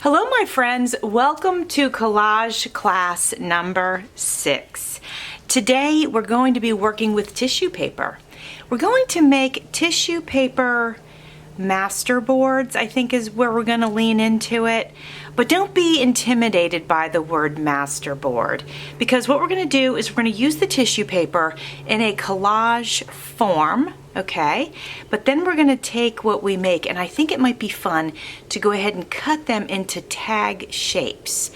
Hello my friends, welcome to collage class number 6. Today we're going to be working with tissue paper. We're going to make tissue paper masterboards, I think is where we're going to lean into it. But don't be intimidated by the word masterboard, because what we're going to do is we're going to use the tissue paper in a collage form, okay? But then we're going to take what we make, and I think it might be fun to go ahead and cut them into tag shapes.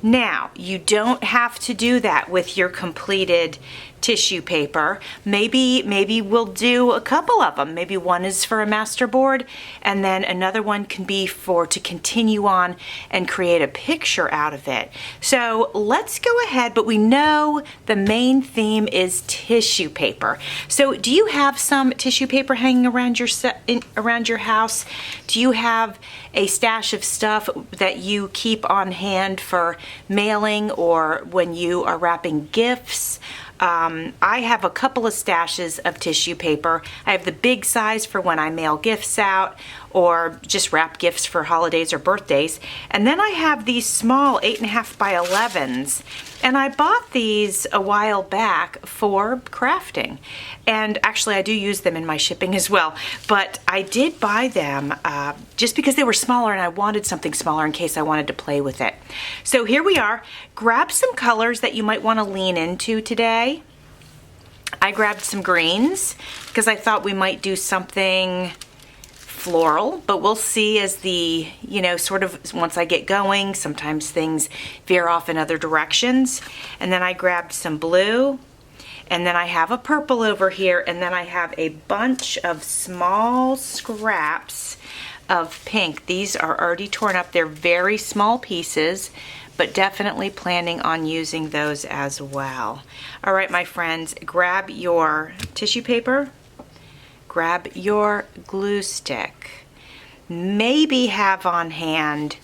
Now, you don't have to do that with your completed tissue paper. Maybe we'll do a couple of them. Maybe one is for a masterboard, and then another one can be to continue on and create a picture out of it. So let's go ahead, but we know the main theme is tissue paper. So do you have some tissue paper hanging around your house? Do you have a stash of stuff that you keep on hand for mailing or when you are wrapping gifts? I have a couple of stashes of tissue paper. I have the big size for when I mail gifts out or just wrap gifts for holidays or birthdays. And then I have these small 8.5 by 11s. And I bought these a while back for crafting. And actually I do use them in my shipping as well. But I did buy them just because they were smaller and I wanted something smaller in case I wanted to play with it. So here we are. Grab some colors that you might want to lean into today. I grabbed some greens because I thought we might do something floral, but we'll see as the, sort of once I get going, sometimes things veer off in other directions. And then I grabbed some blue, and then I have a purple over here, and then I have a bunch of small scraps of pink. These are already torn up. They're very small pieces, but definitely planning on using those as well. All right, my friends, grab your tissue paper, grab your glue stick, maybe have on hand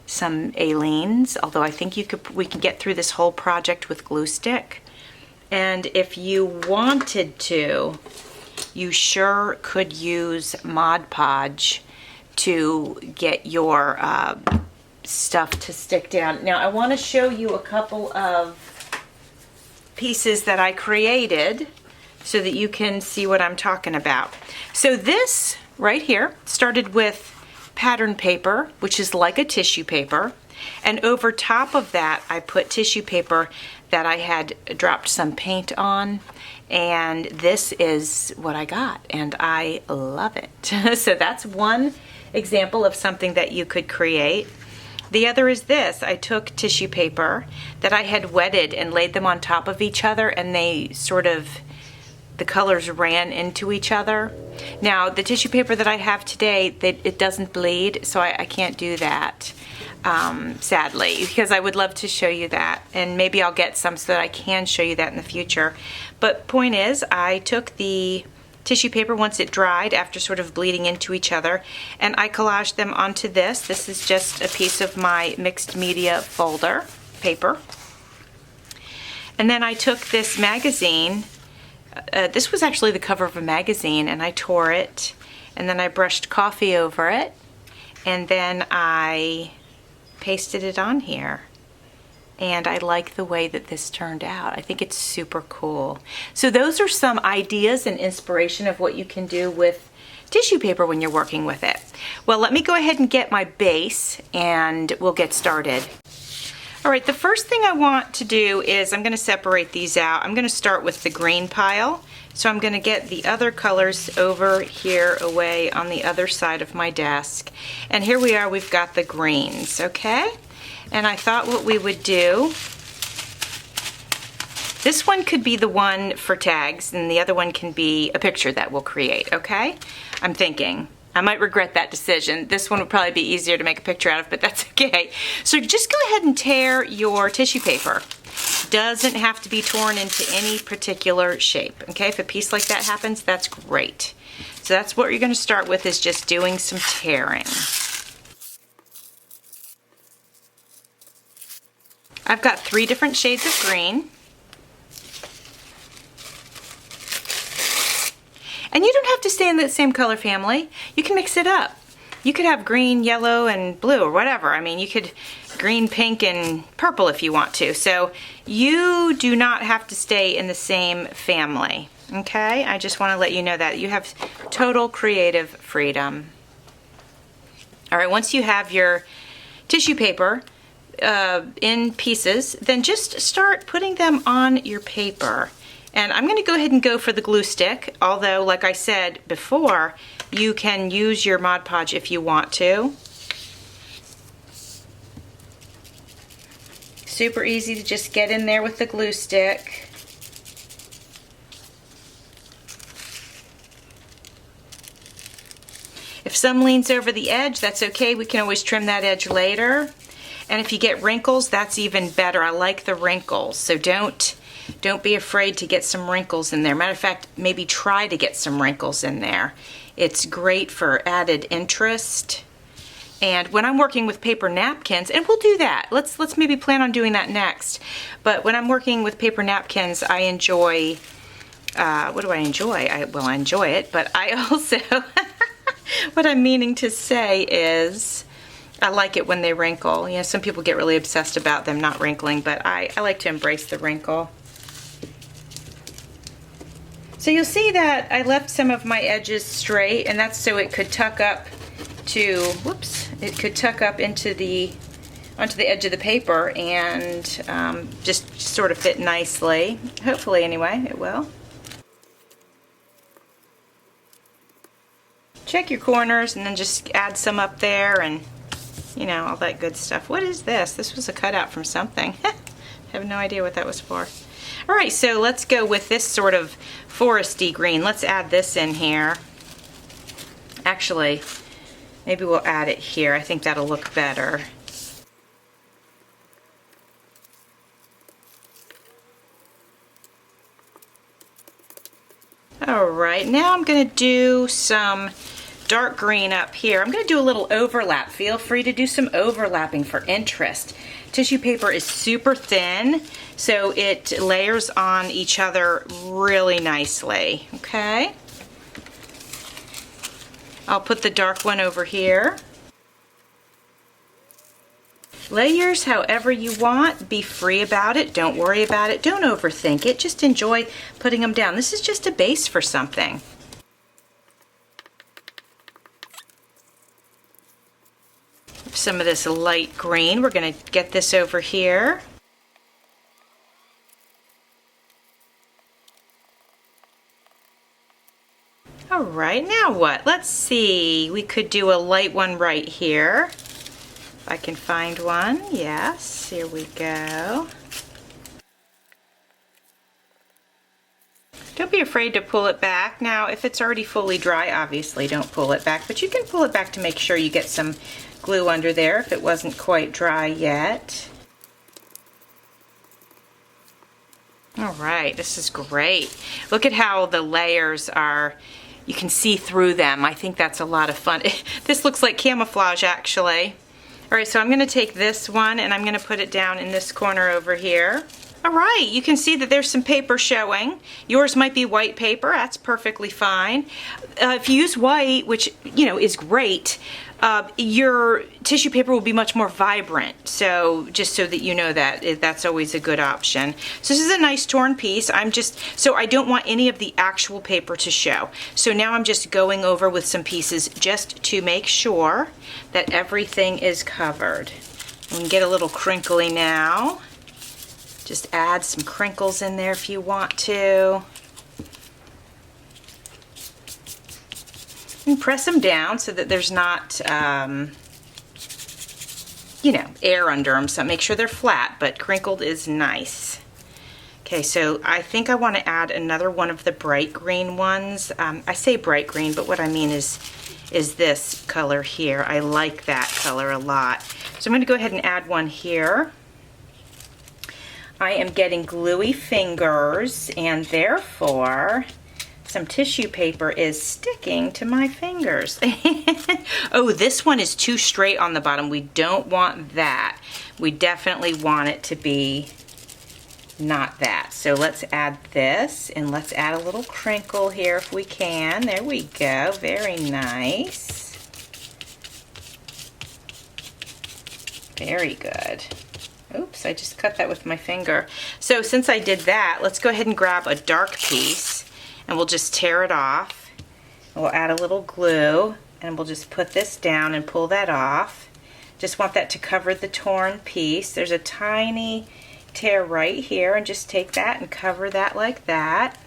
some Aleene's, although I think we can get through this whole project with glue stick. And if you wanted to, you sure could use Mod Podge to get your stuff to stick down. Now I want to show you a couple of pieces that I created so that you can see what I'm talking about. So this right here started with pattern paper, which is like a tissue paper, and over top of that I put tissue paper that I had dropped some paint on, and this is what I got and I love it. So that's one example of something that you could create. The other is this. I took tissue paper that I had wetted and laid them on top of each other, and they the colors ran into each other. Now, the tissue paper that I have today, it doesn't bleed, so I can't do that, sadly, because I would love to show you that, and maybe I'll get some so that I can show you that in the future. But point is, I took the tissue paper once it dried after sort of bleeding into each other, and I collaged them onto this. This is just a piece of my mixed media folder paper. And then I took this magazine. This was actually the cover of a magazine, and I tore it, and then I brushed coffee over it, and then I pasted it on here. And I like the way that this turned out. I think it's super cool. So those are some ideas and inspiration of what you can do with tissue paper when you're working with it. Well, let me go ahead and get my base and we'll get started. All right, the first thing I want to do is I'm going to separate these out. I'm going to start with the green pile. So I'm going to get the other colors over here away on the other side of my desk. And here we are, we've got the greens, okay? And I thought what we would do, this one could be the one for tags and the other one can be a picture that we'll create, okay? I'm thinking. I might regret that decision. This one would probably be easier to make a picture out of, but that's okay. So just go ahead and tear your tissue paper. Doesn't have to be torn into any particular shape, okay? If a piece like that happens, that's great. So that's what you're going to start with, is just doing some tearing. I've got 3 different shades of green. And you don't have to stay in the same color family. You can mix it up. You could have green, yellow, and blue, or whatever. I mean, you could green, pink, and purple if you want to. So you do not have to stay in the same family, okay? I just want to let you know that you have total creative freedom. All right, once you have your tissue paper in pieces, then just start putting them on your paper. And I'm going to go ahead and go for the glue stick, although, like I said before, you can use your Mod Podge if you want to. Super easy to just get in there with the glue stick. If some leans over the edge, that's okay. We can always trim that edge later. And if you get wrinkles, that's even better. I like the wrinkles, so don't be afraid to get some wrinkles in there. Matter of fact, maybe try to get some wrinkles in there. It's great for added interest. And when I'm working with paper napkins, and we'll do that. Let's maybe plan on doing that next. But when I'm working with paper napkins, I enjoy, what do I enjoy? I enjoy it, but I also, what I'm meaning to say is, I like it when they wrinkle. You know, some people get really obsessed about them not wrinkling, but I like to embrace the wrinkle. So you'll see that I left some of my edges straight, and that's so it could tuck up to, whoops, it could tuck up into onto the edge of the paper and just sort of fit nicely. Hopefully, anyway, it will. Check your corners and then just add some up there and, you know, all that good stuff. What is this? This was a cutout from something. I have no idea what that was for. All right, so let's go with this sort of foresty green. Let's add this in here. Actually, maybe we'll add it here. I think that'll look better. All right, now I'm going to do some dark green up here. I'm going to do a little overlap. Feel free to do some overlapping for interest. Tissue paper is super thin, so it layers on each other really nicely, okay? I'll put the dark one over here. Layers however you want. Be free about it. Don't worry about it. Don't overthink it. Just enjoy putting them down. This is just a base for something. Some of this light green. We're going to get this over here. All right, now what? Let's see. We could do a light one right here. If I can find one. Yes, here we go. Don't be afraid to pull it back. Now, if it's already fully dry, obviously don't pull it back, but you can pull it back to make sure you get some glue under there if it wasn't quite dry yet. All right, this is great. Look at how the layers are, you can see through them. I think that's a lot of fun. This looks like camouflage, actually. All right, so I'm gonna take this one and I'm gonna put it down in this corner over here. All right, you can see that there's some paper showing. Yours might be white paper, that's perfectly fine. If you use white, which, you know, is great, your tissue paper will be much more vibrant. So just so that you know that, that's always a good option. So this is a nice torn piece. So I don't want any of the actual paper to show. So now I'm just going over with some pieces just to make sure that everything is covered. We can get a little crinkly now. Just add some crinkles in there if you want to. And press them down so that there's not, you know, air under them. So make sure they're flat, but crinkled is nice. Okay, so I think I want to add another one of the bright green ones. I say bright green, but what I mean is this color here. I like that color a lot. So I'm going to go ahead and add one here. I am getting gluey fingers, and therefore some tissue paper is sticking to my fingers. Oh, this one is too straight on the bottom. We don't want that. We definitely want it to be not that. So let's add this, and let's add a little crinkle here if we can. There we go. Very nice. Very good. Oops, I just cut that with my finger. So since I did that, let's go ahead and grab a dark piece and we'll just tear it off. We'll add a little glue and we'll just put this down and pull that off. Just want that to cover the torn piece. There's a tiny tear right here, and just take that and cover that like that.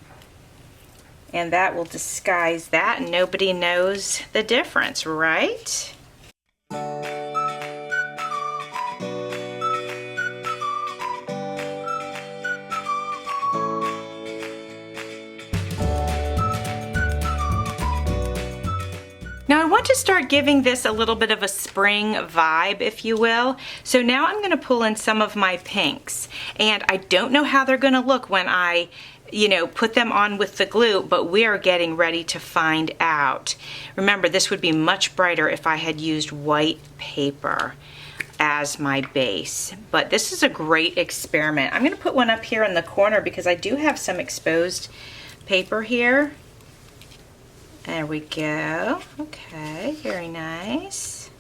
And that will disguise that and nobody knows the difference, right? Now I want to start giving this a little bit of a spring vibe, if you will. So now I'm going to pull in some of my pinks, and I don't know how they're going to look when I, put them on with the glue, but we are getting ready to find out. Remember, this would be much brighter if I had used white paper as my base, but this is a great experiment. I'm going to put one up here in the corner because I do have some exposed paper here. There we go. Okay, very nice.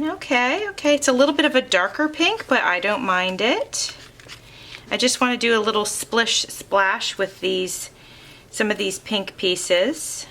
Okay, it's a little bit of a darker pink, but I don't mind it. I just want to do a little splash with some of these pink pieces.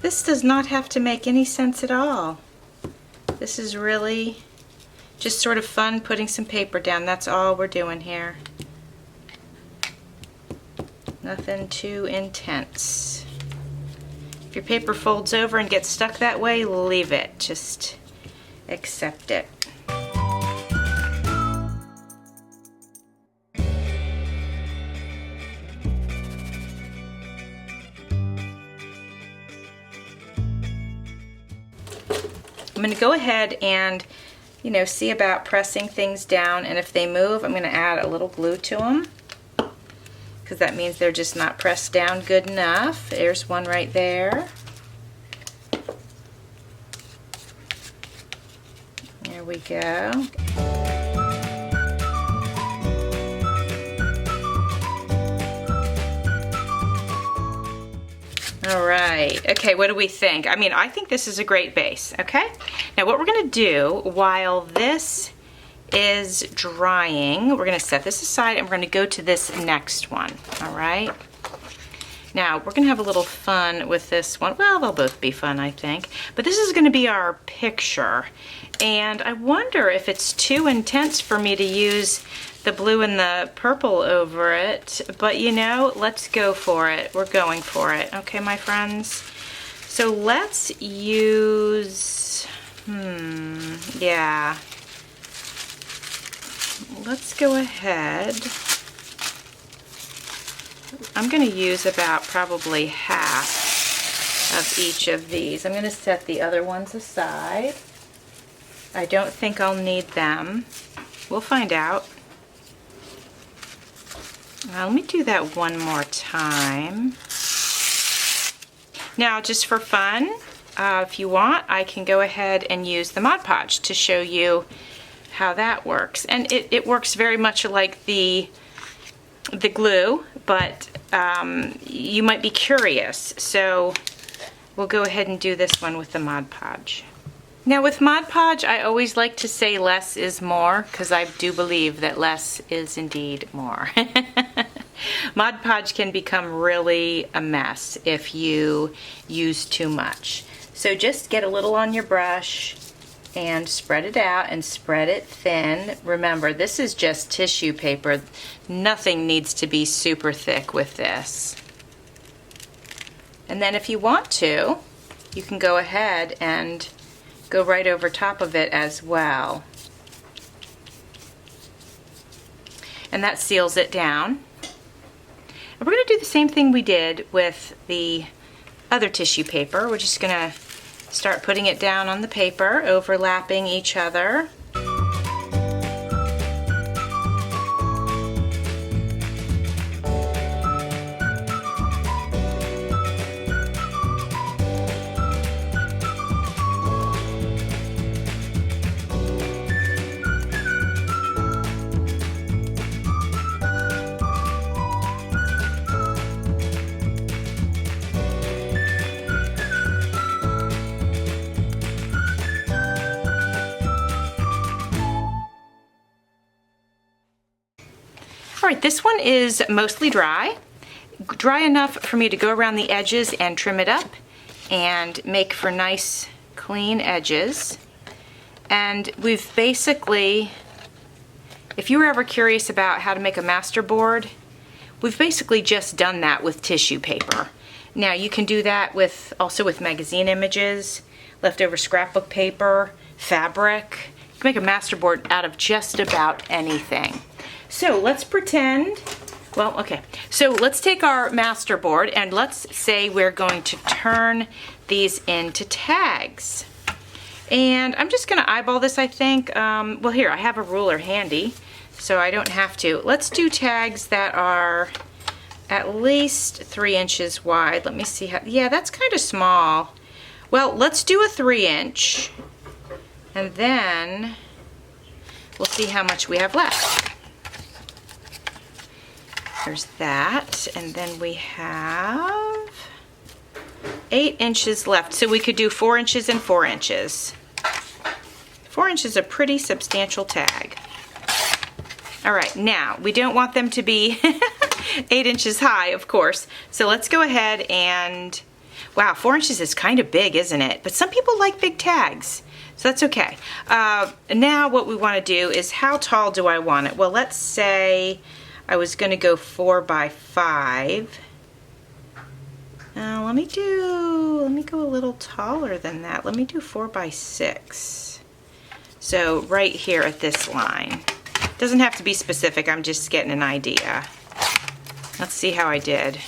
This does not have to make any sense at all. This is really just sort of fun putting some paper down. That's all we're doing here. Nothing too intense. If your paper folds over and gets stuck that way, leave it. Just accept it. I'm going to go ahead and, see about pressing things down, and if they move, I'm going to add a little glue to them because that means they're just not pressed down good enough. There's one right there. There we go. All right, okay, what do we think? I think this is a great base, okay? Now what we're gonna do while this is drying, we're gonna set this aside and we're gonna go to this next one, all right? Now we're gonna have a little fun with this one. Well, they'll both be fun, I think. But this is gonna be our picture. And I wonder if it's too intense for me to use the blue and the purple over it, but let's go for it. We're going for it, okay, my friends? So let's use, yeah. Let's go ahead. I'm gonna use about probably half of each of these. I'm gonna set the other ones aside. I don't think I'll need them. We'll find out. Let me do that one more time. Now, just for fun, if you want, I can go ahead and use the Mod Podge to show you how that works. And it works very much like the glue, but you might be curious. So we'll go ahead and do this one with the Mod Podge. Now with Mod Podge, I always like to say less is more, because I do believe that less is indeed more. Mod Podge can become really a mess if you use too much. So just get a little on your brush and spread it out and spread it thin. Remember, this is just tissue paper. Nothing needs to be super thick with this. And then if you want to, you can go ahead and go right over top of it as well. And that seals it down. And we're going to do the same thing we did with the other tissue paper. We're just going to start putting it down on the paper, overlapping each other. All right, this one is mostly dry enough for me to go around the edges and trim it up and make for nice clean edges. And we've basically, if you were ever curious about how to make a master board, we've basically just done that with tissue paper. Now you can do that also with magazine images, leftover scrapbook paper, fabric. You can make a master board out of just about anything. So let's pretend, well, okay, so let's take our master board and let's say we're going to turn these into tags. And I'm just gonna eyeball this, I think. Well, here, I have a ruler handy, so I don't have to. Let's do tags that are at least 3 inches wide. Let me see how, yeah, that's kind of small. Well, let's do a 3-inch, and then we'll see how much we have left. There's that, and then we have 8 inches left. So we could do 4 inches and 4 inches. 4 inches is a pretty substantial tag. All right, now we don't want them to be 8 inches high, of course. So let's go ahead and, wow, 4 inches is kind of big, isn't it? But some people like big tags, so that's okay. Now what we want to do is, how tall do I want it? Well, let's say I was going to go 4 by 5. Now let me go a little taller than that. Let me do 4 by 6. So right here at this line. Doesn't have to be specific, I'm just getting an idea. Let's see how I did.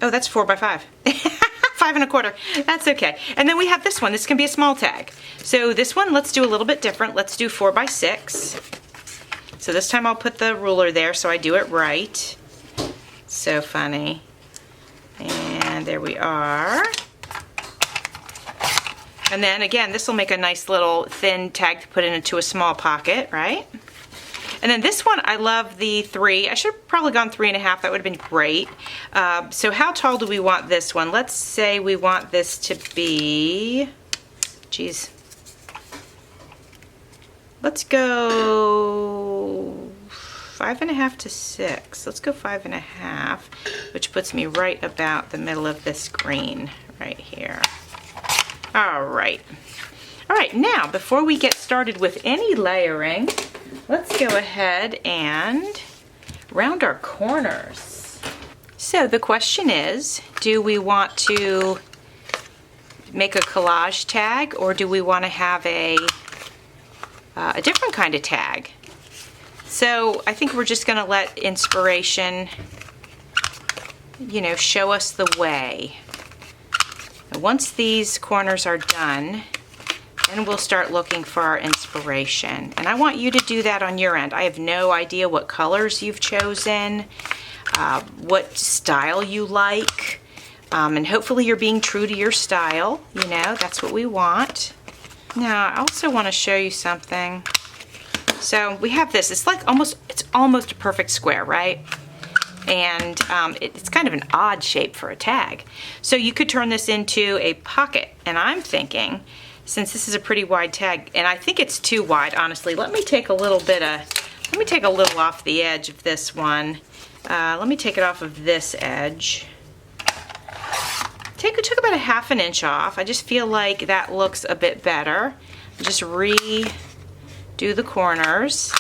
Oh, that's 4 by 5. 5 1/4. That's okay. And then we have this one. This can be a small tag. So this one, let's do a little bit different. Let's do 4 by 6. So this time I'll put the ruler there so I do it right. So funny. And there we are. And then again, this will make a nice little thin tag to put into a small pocket, right? And then this one, I love the 3. I should have probably gone 3 1/2. That would have been great. So how tall do we want this one? Let's say we want this to be, geez. Let's go 5 1/2 to 6. Let's go 5 1/2, which puts me right about the middle of this green right here. All right. All right, now before we get started with any layering, let's go ahead and round our corners. So the question is, do we want to make a collage tag, or do we want to have a different kind of tag? So I think we're just going to let inspiration, you know, show us the way. And once these corners are done, then we'll start looking for our inspiration. And I want you to do that on your end. I have no idea what colors you've chosen, what style you like, and hopefully you're being true to your style. You know, that's what we want. Now, I also want to show you something. So we have this. It's almost a perfect square, right? And it's kind of an odd shape for a tag. So you could turn this into a pocket. And I'm thinking, since this is a pretty wide tag, and I think it's too wide, honestly, let me take a little off the edge of this one. Let me take it off of this edge. took about a ½ an inch off. I just feel like that looks a bit better. Just redo the corners.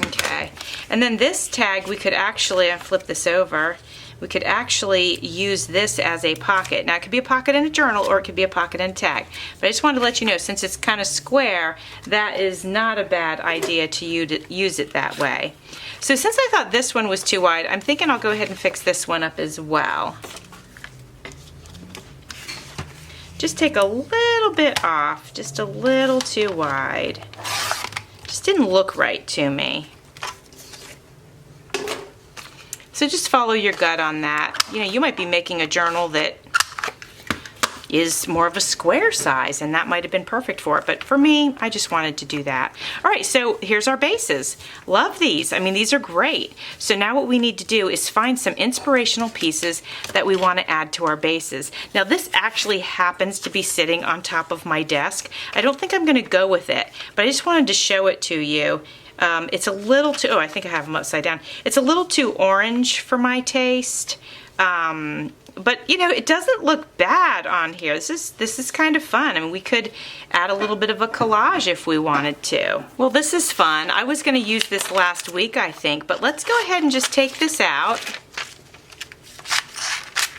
Okay, and then this tag we could actually, I flip this over, we could actually use this as a pocket. Now it could be a pocket in a journal or it could be a pocket in a tag. But I just wanted to let you know, since it's kind of square, that is not a bad idea to use it that way. So since I thought this one was too wide, I'm thinking I'll go ahead and fix this one up as well. Just take a little bit off, just a little too wide. Just didn't look right to me. So just follow your gut on that. You know, you might be making a journal that is more of a square size, and that might have been perfect for it, but for me, I just wanted to do that. All right, so here's our bases. Love these. I mean, these are great. So now what we need to do is find some inspirational pieces that we want to add to our bases. Now this actually happens to be sitting on top of my desk. I don't think I'm going to go with it, but I just wanted to show it to you. It's a little too, oh, I think I have them upside down. It's a little too orange for my taste. But you know, it doesn't look bad on here. This is kind of fun. I mean, we could add a little bit of a collage if we wanted to. Well, this is fun. I was going to use this last week, I think, but let's go ahead and just take this out.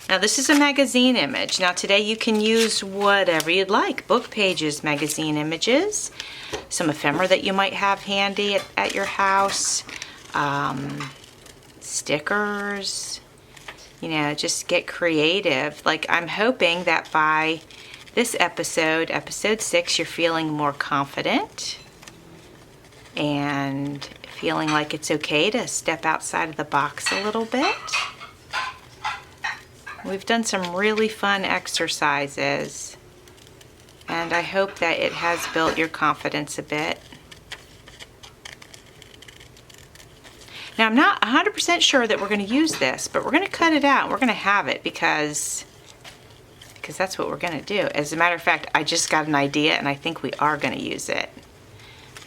Now this is a magazine image. Now today you can use whatever you'd like. Book pages, magazine images, some ephemera that you might have handy at your house, stickers. You know, just get creative. Like, I'm hoping that by this episode, episode 6, you're feeling more confident and feeling like it's okay to step outside of the box a little bit. We've done some really fun exercises, and I hope that it has built your confidence a bit. Now, I'm not 100% sure that we're going to use this, but we're going to cut it out. We're going to have it because that's what we're going to do. As a matter of fact, I just got an idea, and I think we are going to use it.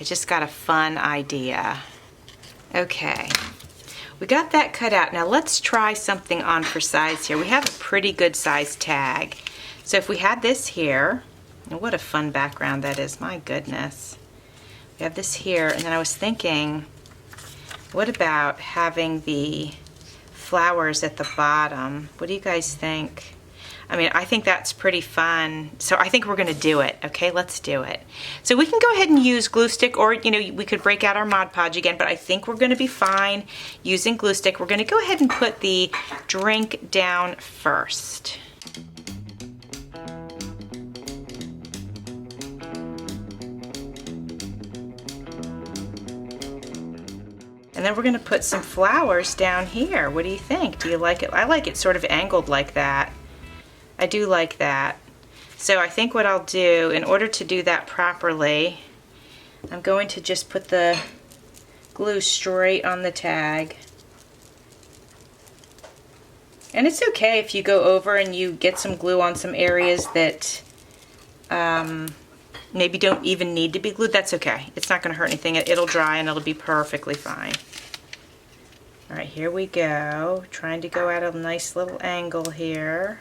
I just got a fun idea. Okay, we got that cut out. Now let's try something on for size here. We have a pretty good size tag. So if we had this here, and what a fun background that is, my goodness. We have this here, and then I was thinking, what about having the flowers at the bottom? What do you guys think? I mean, I think that's pretty fun. So I think we're gonna do it, okay? Let's do it. So we can go ahead and use glue stick, or you know, we could break out our Mod Podge again, but I think we're gonna be fine using glue stick. We're gonna go ahead and put the drink down first. And then we're going to put some flowers down here. What do you think? Do you like it? I like it sort of angled like that. I do like that. So I think what I'll do, in order to do that properly, I'm going to just put the glue straight on the tag. And it's okay if you go over and you get some glue on some areas that maybe don't even need to be glued. That's okay. It's not going to hurt anything. It'll dry and it'll be perfectly fine. All right, here we go. Trying to go at a nice little angle here.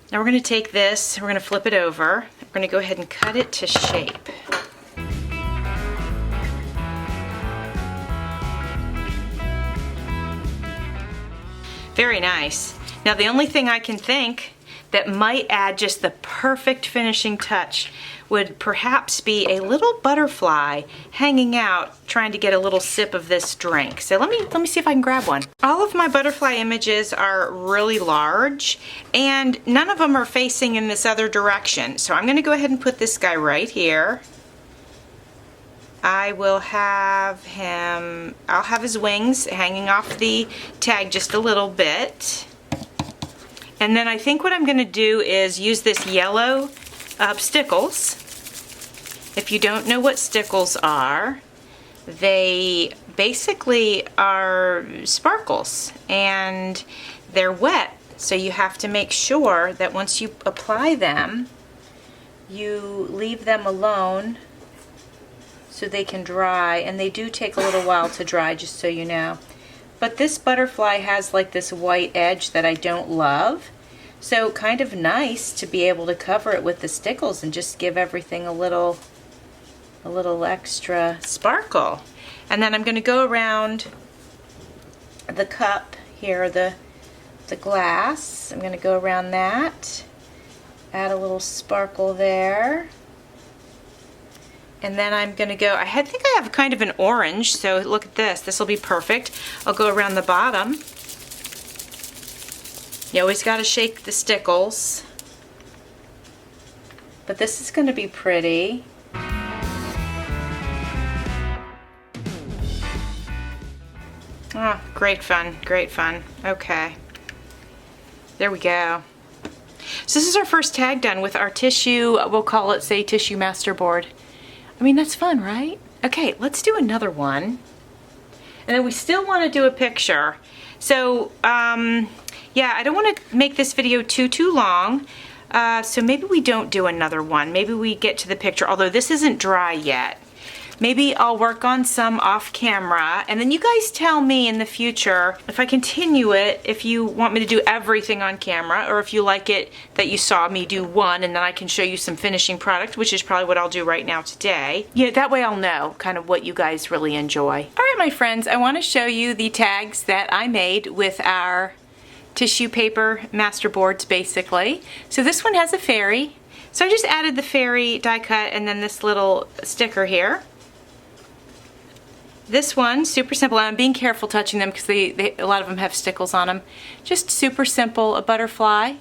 Now we're going to take this, we're going to flip it over. We're going to go ahead and cut it to shape. Very nice. Now the only thing I can think that might add just the perfect finishing touch would perhaps be a little butterfly hanging out trying to get a little sip of this drink. So let me see if I can grab one. All of my butterfly images are really large and none of them are facing in this other direction. So I'm gonna go ahead and put this guy right here. I will have him, I'll have his wings hanging off the tag just a little bit. And then I think what I'm going to do is use this yellow stickles. If you don't know what stickles are, they basically are sparkles and they're wet. So you have to make sure that once you apply them, you leave them alone so they can dry. And they do take a little while to dry, just so you know. But this butterfly has like this white edge that I don't love. So kind of nice to be able to cover it with the stickles and just give everything a little extra sparkle. And then I'm going to go around the cup here, the glass. I'm going to go around that, add a little sparkle there. And then I'm going to go, I think I have kind of an orange, so look at this. This will be perfect. I'll go around the bottom. You always got to shake the stickles. But this is going to be pretty. Ah, great fun, great fun. Okay. There we go. So this is our first tag done with our tissue, we'll call it, say, tissue masterboard. I mean, that's fun, right? Okay, let's do another one. And then we still want to do a picture. So, yeah, I don't want to make this video too long. So maybe we don't do another one. Maybe we get to the picture, although this isn't dry yet. Maybe I'll work on some off camera, and then you guys tell me in the future if I continue it, if you want me to do everything on camera, or if you like it that you saw me do one and then I can show you some finishing product, which is probably what I'll do right now today. Yeah, that way I'll know kind of what you guys really enjoy. All right, my friends, I want to show you the tags that I made with our tissue paper masterboards, basically. So this one has a fairy. So I just added the fairy die cut and then this little sticker here. This one, super simple. I'm being careful touching them because a lot of them have stickles on them. Just super simple, a butterfly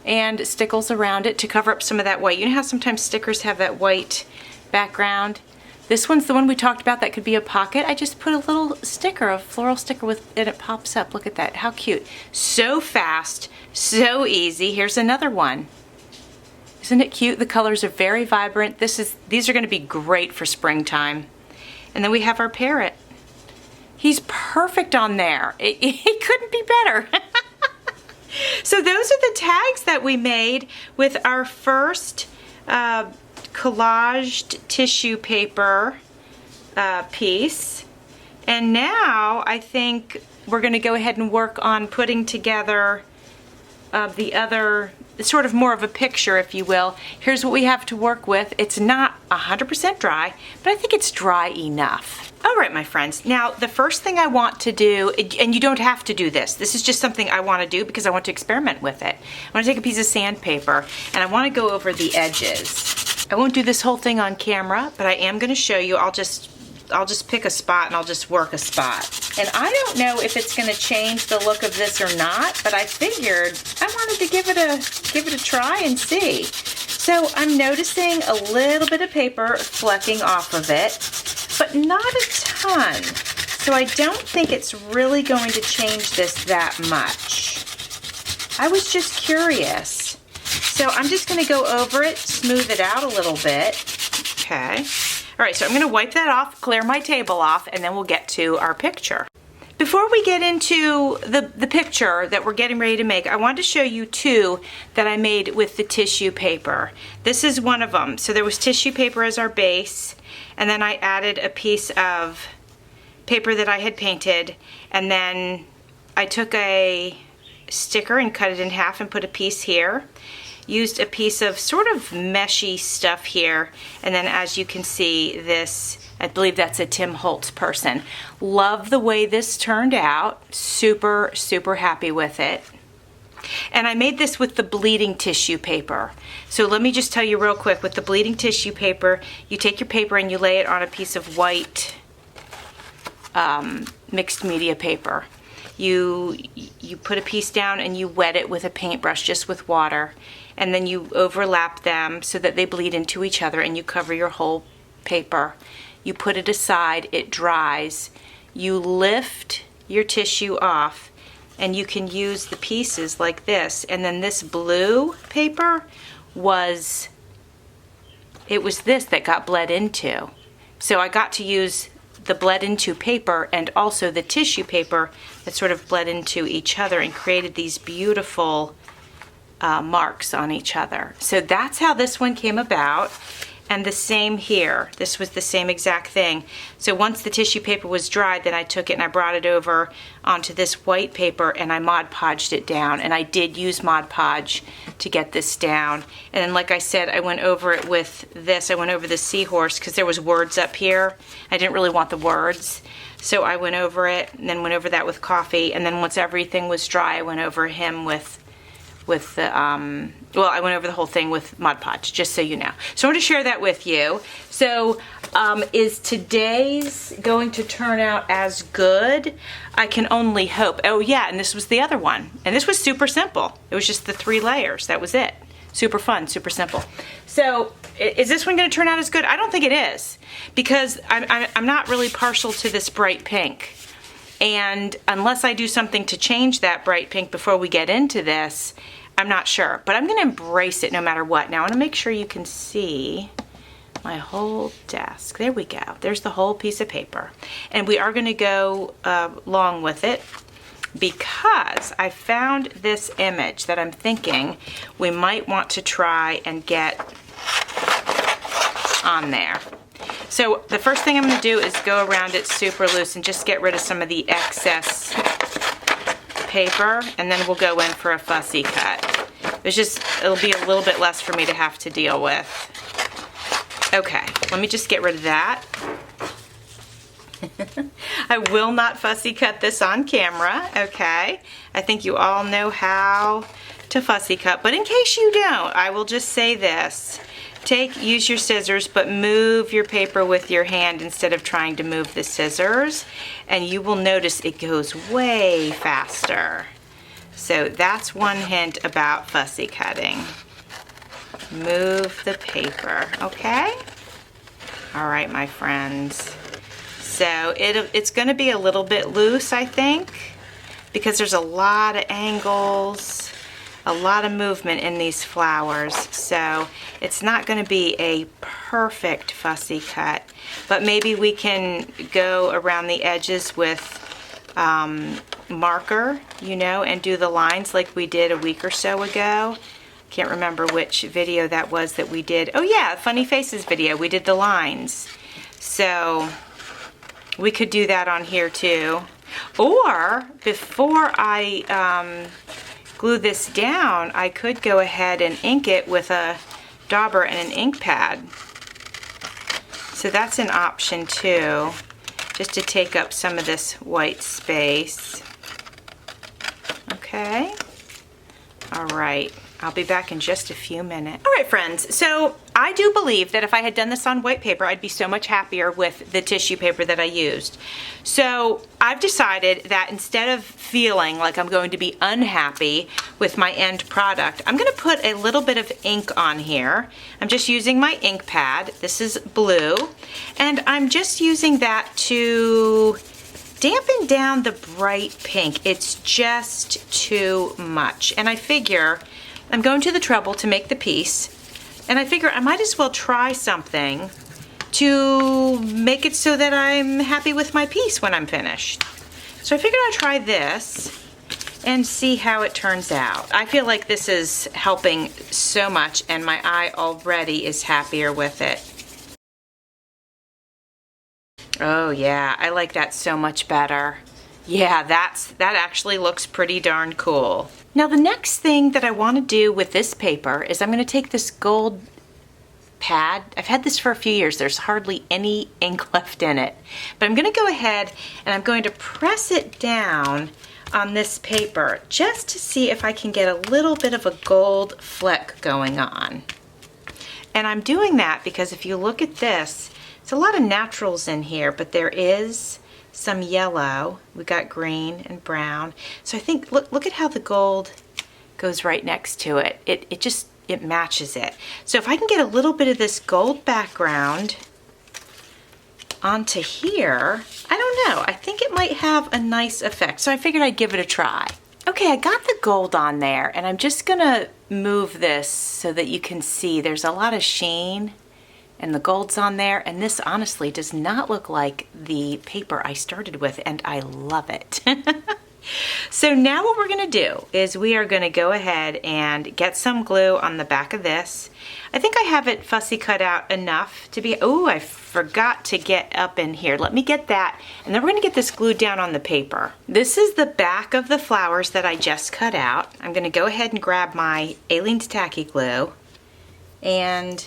and stickles around it to cover up some of that white. You know how sometimes stickers have that white background? This one's the one we talked about that could be a pocket. I just put a little sticker, a floral sticker with it, and it pops up. Look at that, how cute. So fast, so easy. Here's another one. Isn't it cute? The colors are very vibrant. These are gonna be great for springtime. And then we have our parrot. He's perfect on there. It couldn't be better. So those are the tags that we made with our first collaged tissue paper piece. And now I think we're going to go ahead and work on putting together the other, sort of more of a picture, if you will. Here's what we have to work with. It's not 100% dry, but I think it's dry enough. All right, my friends. Now, the first thing I want to do, and you don't have to do this. This is just something I want to do because I want to experiment with it. I want to take a piece of sandpaper and I want to go over the edges. I won't do this whole thing on camera, but I am going to show you. I'll just pick a spot and I'll just work a spot. And I don't know if it's going to change the look of this or not, but I figured I wanted to give it a try and see. So I'm noticing a little bit of paper flecking off of it, but not a ton. So I don't think it's really going to change this that much. I was just curious. So I'm just going to go over it, smooth it out a little bit. Okay. All right, so I'm going to wipe that off, clear my table off, and then we'll get to our picture. Before we get into the picture that we're getting ready to make, I wanted to show you two that I made with the tissue paper. This is one of them. So there was tissue paper as our base, and then I added a piece of paper that I had painted, and then I took a sticker and cut it in half and put a piece here. Used a piece of sort of meshy stuff here, and then as you can see, this, I believe that's a Tim Holtz person. Love the way this turned out. Super, super happy with it. And I made this with the bleeding tissue paper. So let me just tell you real quick, with the bleeding tissue paper, you take your paper and you lay it on a piece of white mixed media paper. You put a piece down and you wet it with a paintbrush, just with water. And then you overlap them so that they bleed into each other, and you cover your whole paper. You put it aside, it dries. You lift your tissue off, and you can use the pieces like this. And then this blue paper was this that got bled into. So I got to use the bled into paper and also the tissue paper that sort of bled into each other and created these beautiful marks on each other. So that's how this one came about. And the same here. This was the same exact thing. So once the tissue paper was dried, then I took it and I brought it over onto this white paper and I Mod Podged it down. And I did use Mod Podge to get this down. And then, like I said, I went over it with this. I went over the seahorse because there was words up here. I didn't really want the words. So I went over it and then went over that with coffee. And then once everything was dry, I went over him with the, well, I went over the whole thing with Mod Podge, just so you know. So I want to share that with you. So is today's going to turn out as good? I can only hope. Oh yeah, and this was the other one. And this was super simple. It was just the 3 layers. That was it. Super fun, super simple. So is this one going to turn out as good? I don't think it is, because I'm not really partial to this bright pink. And unless I do something to change that bright pink before we get into this, I'm not sure. But I'm going to embrace it no matter what. Now I want to make sure you can see my whole desk. There we go. There's the whole piece of paper. And we are going to go along with it because I found this image that I'm thinking we might want to try and get on there. So the first thing I'm going to do is go around it super loose and just get rid of some of the excess paper, and then we'll go in for a fussy cut. It'll be a little bit less for me to have to deal with. Okay, let me just get rid of that. I will not fussy cut this on camera, okay? I think you all know how to fussy cut, but in case you don't, I will just say this. Use your scissors, but move your paper with your hand instead of trying to move the scissors, and you will notice it goes way faster. So that's one hint about fussy cutting. Move the paper, okay? All right, my friends. So it's going to be a little bit loose, I think, because there's a lot of angles, a lot of movement in these flowers. So it's not going to be a perfect fussy cut, but maybe we can go around the edges with marker, you know, and do the lines like we did a week or so ago. Can't remember which video that was that we did. Oh yeah, Funny Faces video. We did the lines. So we could do that on here too. Or before I glue this down, I could go ahead and ink it with a dauber and an ink pad. So that's an option too, just to take up some of this white space. Okay. All right. I'll be back in just a few minutes. All right, friends, so I do believe that if I had done this on white paper, I'd be so much happier with the tissue paper that I used. So I've decided that instead of feeling like I'm going to be unhappy with my end product, I'm gonna put a little bit of ink on here. I'm just using my ink pad. This is blue, and I'm just using that to dampen down the bright pink. It's just too much, and I figure I'm going to the trouble to make the piece, and I figure I might as well try something to make it so that I'm happy with my piece when I'm finished. So I figured I'd try this and see how it turns out. I feel like this is helping so much, and my eye already is happier with it. Oh yeah, I like that so much better. Yeah, that actually looks pretty darn cool. Now the next thing that I want to do with this paper is I'm going to take this gold pad. I've had this for a few years. There's hardly any ink left in it. But I'm going to go ahead and I'm going to press it down on this paper just to see if I can get a little bit of a gold fleck going on. And I'm doing that because if you look at this, it's a lot of naturals in here, but there is some yellow. We got green and brown. So I think, look at how the gold goes right next to it. It matches it. So if I can get a little bit of this gold background onto here, I don't know, I think it might have a nice effect. So I figured I'd give it a try. Okay, I got the gold on there, and I'm just gonna move this so that you can see there's a lot of sheen and the gold's on there, and this honestly does not look like the paper I started with, and I love it. So now what we're gonna do is we are gonna go ahead and get some glue on the back of this. I think I have it fussy cut out enough to be, oh, I forgot to get up in here. Let me get that, and then we're gonna get this glued down on the paper. This is the back of the flowers that I just cut out. I'm gonna go ahead and grab my Aleene's Tacky Glue, and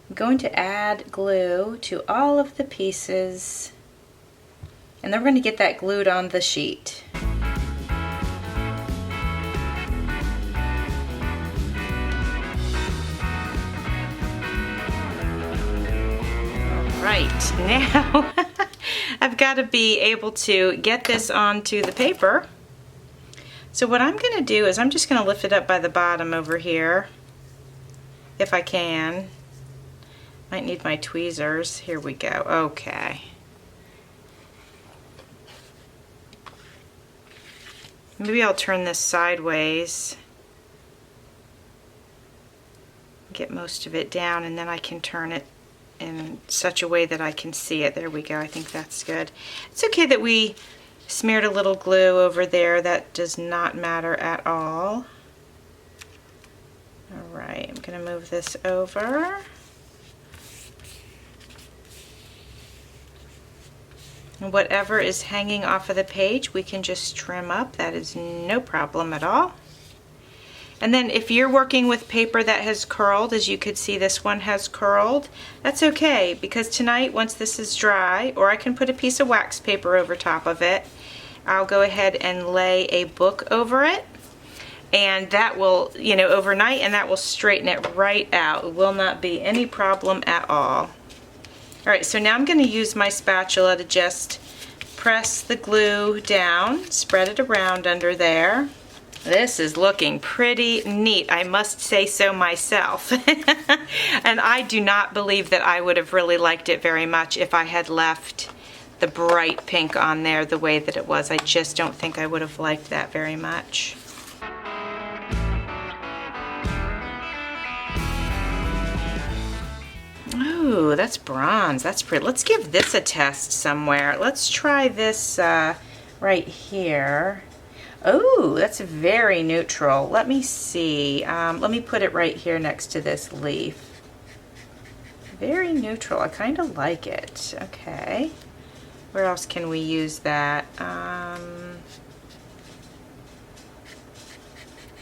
I'm going to add glue to all of the pieces, and then we're going to get that glued on the sheet. Right, now I've got to be able to get this onto the paper. So what I'm going to do is I'm just going to lift it up by the bottom over here, if I can. Might need my tweezers. Here we go. Okay. Maybe I'll turn this sideways. Get most of it down, and then I can turn it in such a way that I can see it. There we go. I think that's good. It's okay that we smeared a little glue over there. That does not matter at all. All right, I'm going to move this over. And whatever is hanging off of the page, we can just trim up. That is no problem at all. And then if you're working with paper that has curled, as you could see this one has curled, that's okay, because tonight, once this is dry, or I can put a piece of wax paper over top of it, I'll go ahead and lay a book over it, and that will, you know, overnight, and that will straighten it right out. It will not be any problem at all. All right, so now I'm going to use my spatula to just press the glue down, spread it around under there. This is looking pretty neat, I must say so myself. And I do not believe that I would have really liked it very much if I had left the bright pink on there the way that it was. I just don't think I would have liked that very much. Ooh, that's bronze. That's pretty. Let's give this a test somewhere. Let's try this right here. Oh, that's very neutral. Let me see. Let me put it right here next to this leaf. Very neutral. I kind of like it. Okay. Where else can we use that?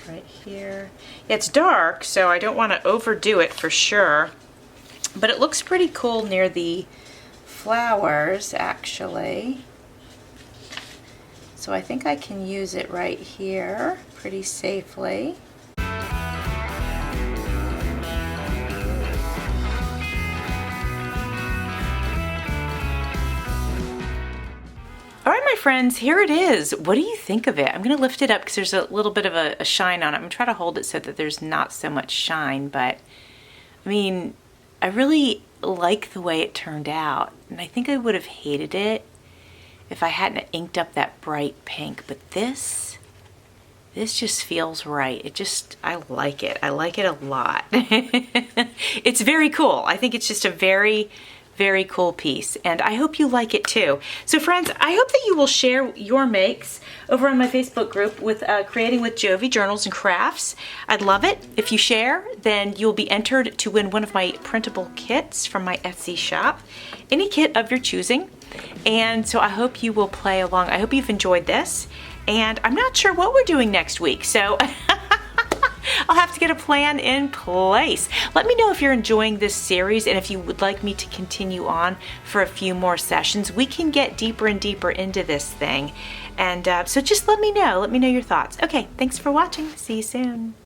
Right here. It's dark, so I don't want to overdo it for sure. But it looks pretty cool near the flowers, actually. So I think I can use it right here pretty safely. All right, my friends, here it is. What do you think of it? I'm going to lift it up because there's a little bit of a shine on it. I'm going to try to hold it so that there's not so much shine, but I mean, I really like the way it turned out, and I think I would have hated it if I hadn't inked up that bright pink, but this just feels right. I like it. I like it a lot. It's very cool. I think it's just a very, very cool piece, and I hope you like it too. So friends, I hope that you will share your makes over on my Facebook group with Creating with Jovi Journals and Crafts. I'd love it. If you share, then you'll be entered to win one of my printable kits from my Etsy shop. Any kit of your choosing. And so I hope you will play along. I hope you've enjoyed this. And I'm not sure what we're doing next week, so I'll have to get a plan in place. Let me know if you're enjoying this series and if you would like me to continue on for a few more sessions. We can get deeper and deeper into this thing. And so just let me know your thoughts. Okay, thanks for watching. See you soon.